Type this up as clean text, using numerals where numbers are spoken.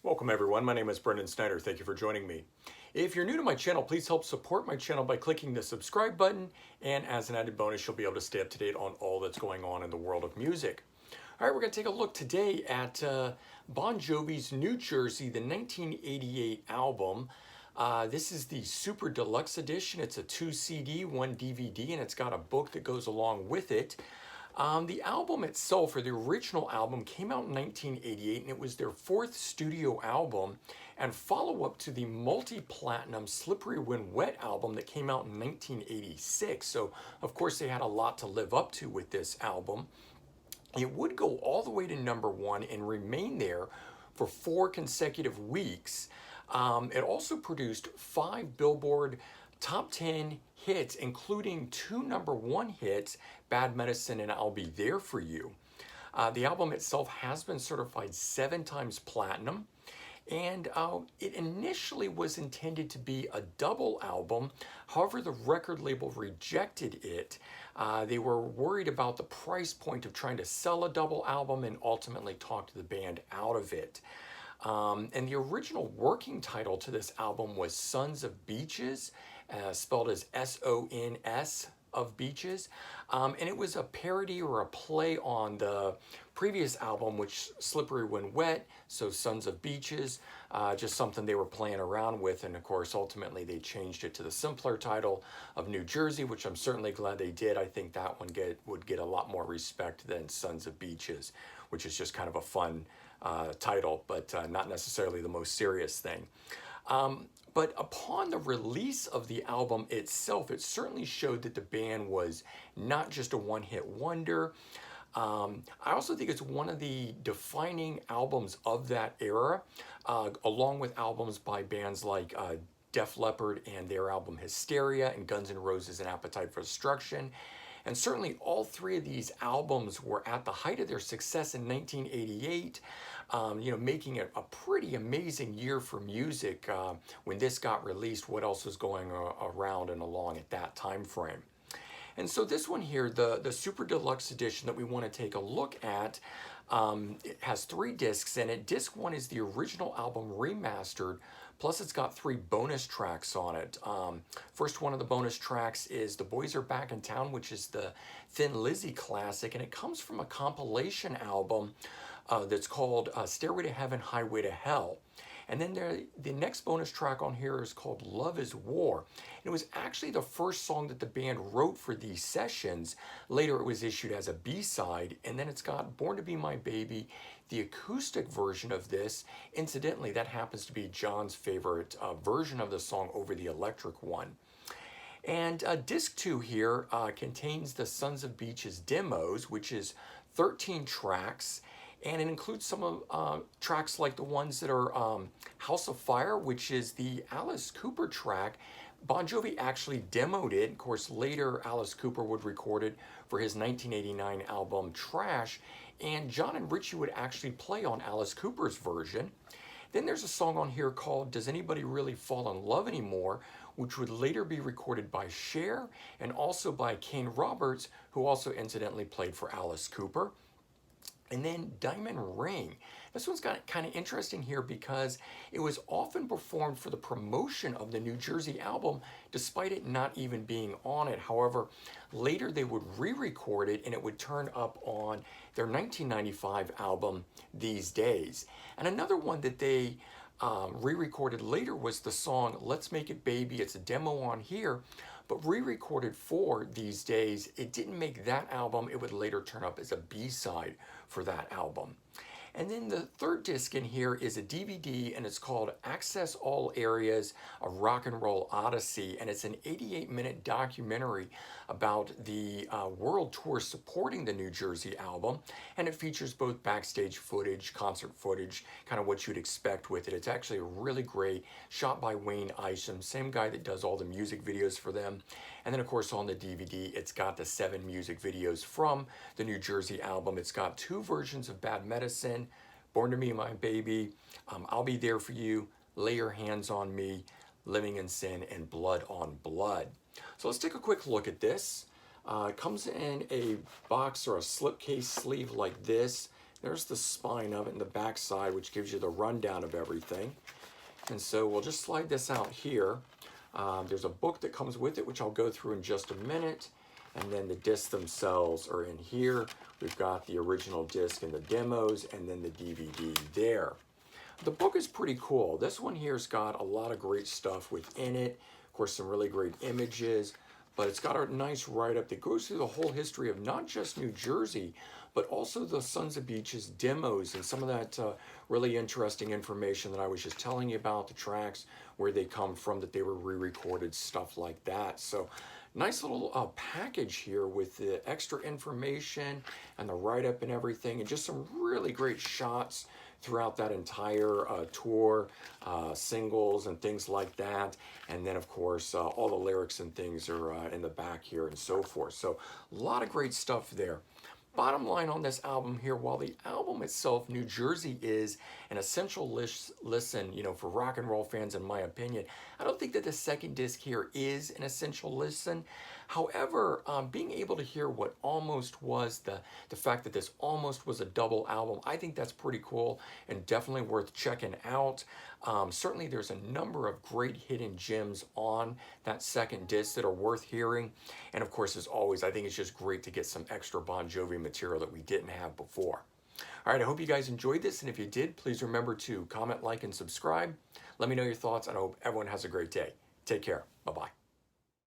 Welcome everyone, my name is Brendan Snyder. Thank you for joining me. If you're new to my channel, please help support my channel by clicking the subscribe button, and as an added bonus, you'll be able to stay up to date on all that's going on in the world of music. All right, we're going to take a look today at Bon Jovi's New Jersey, the 1988 album. This is the Super Deluxe edition. It's a 2 CD, 1 DVD, and it's got a book that goes along with it. The album itself, or the original album, came out in 1988, and it was their fourth studio album and follow-up to the multi-platinum Slippery When Wet album that came out in 1986. So, of course, they had a lot to live up to with this album. It would go all the way to #1 and remain there for 4 consecutive weeks. It also produced 5 Billboard Top 10 hits, including 2 #1 hits, Bad Medicine and I'll Be There For You. The album itself has been certified 7 times platinum, and it initially was intended to be a double album. However, the record label rejected it. They were worried about the price point of trying to sell a double album and ultimately talked the band out of it. And the original working title to this album was Sons of Beaches, spelled as S-O-N-S of Beaches. And it was a parody or a play on the previous album, which Slippery When Wet, so Sons of Beaches, just something they were playing around with. And of course, ultimately they changed it to the simpler title of New Jersey, which I'm certainly glad they did. I think that one would get a lot more respect than Sons of Beaches, which is just kind of a fun title, but not necessarily the most serious thing. But upon the release of the album itself, it certainly showed that the band was not just a one-hit wonder. I also think it's one of the defining albums of that era, along with albums by bands like Def Leppard and their album Hysteria, and Guns N' Roses and Appetite for Destruction. And certainly all 3 of these albums were at the height of their success in 1988, making it a pretty amazing year for music when this got released, what else was going around and along at that time frame. And so this one here, the Super Deluxe edition that we want to take a look at, it has 3 discs in it. Disc 1 is the original album remastered, plus it's got 3 bonus tracks on it. First one of the bonus tracks is The Boys Are Back in Town, which is the Thin Lizzy classic, and it comes from a compilation album that's called Stairway to Heaven, Highway to Hell. And then the next bonus track on here is called Love is War. It was actually the first song that the band wrote for these sessions. Later it was issued as a B-side, and then it's got Born to Be My Baby, the acoustic version of this. Incidentally, that happens to be John's favorite version of the song over the electric one. And disc 2 here contains the Sons of Beaches demos, which is 13 tracks. And it includes some of tracks like the ones that are House of Fire, which is the Alice Cooper track. Bon Jovi actually demoed it. Of course, later Alice Cooper would record it for his 1989 album Trash. And John and Richie would actually play on Alice Cooper's version. Then there's a song on here called Does Anybody Really Fall in Love Anymore, which would later be recorded by Cher and also by Kane Roberts, who also incidentally played for Alice Cooper. And then Diamond Ring. This one's got kind of interesting here because it was often performed for the promotion of the New Jersey album, despite it not even being on it. However, later they would re-record it and it would turn up on their 1995 album, These Days. And another one that they re-recorded later was the song Let's Make It Baby. It's a demo on here, but re-recorded for These Days. It didn't make that album. It would later turn up as a B-side for that album. And then the third disc in here is a DVD, and it's called Access All Areas, a Rock and Roll Odyssey, and it's an 88-minute documentary about the world tour supporting the New Jersey album, and it features both backstage footage, concert footage, kind of what you'd expect with it. It's actually really great, shot by Wayne Isham, same guy that does all the music videos for them. And then, of course, on the DVD, it's got the 7 music videos from the New Jersey album. It's got 2 versions of Bad Medicine, Born to Be My Baby, I'll Be There For You, Lay Your Hands on Me, Living in Sin, and Blood on Blood. So let's take a quick look at this. It comes in a box or a slipcase sleeve like this. There's the spine of it and the back side, which gives you the rundown of everything. And so we'll just slide this out here. There's a book that comes with it, which I'll go through in just a minute. And then the discs themselves are in here. We've got the original disc and the demos, and then the DVD there. The book is pretty cool. This one here's got a lot of great stuff within it. Of course, some really great images, but it's got a nice write-up that goes through the whole history of not just New Jersey, but also the Sons of Beaches demos and some of that really interesting information that I was just telling you about, the tracks, where they come from, that they were re-recorded, stuff like that. So nice little package here with the extra information and the write-up and everything, and just some really great shots throughout that entire tour, singles and things like that. And then of course, all the lyrics and things are in the back here and so forth. So a lot of great stuff there. Bottom line on this album here, while the album itself, New Jersey, is an essential listen, you know, for rock and roll fans, in my opinion, I don't think that the second disc here is an essential listen. However, being able to hear what almost was the fact that this almost was a double album, I think that's pretty cool and definitely worth checking out. Certainly there's a number of great hidden gems on that second disc that are worth hearing. And of course, as always, I think it's just great to get some extra Bon Jovi material that we didn't have before. All right, I hope you guys enjoyed this, and if you did, please remember to comment, like, and subscribe. Let me know your thoughts, and I hope everyone has a great day. Take care. Bye-bye.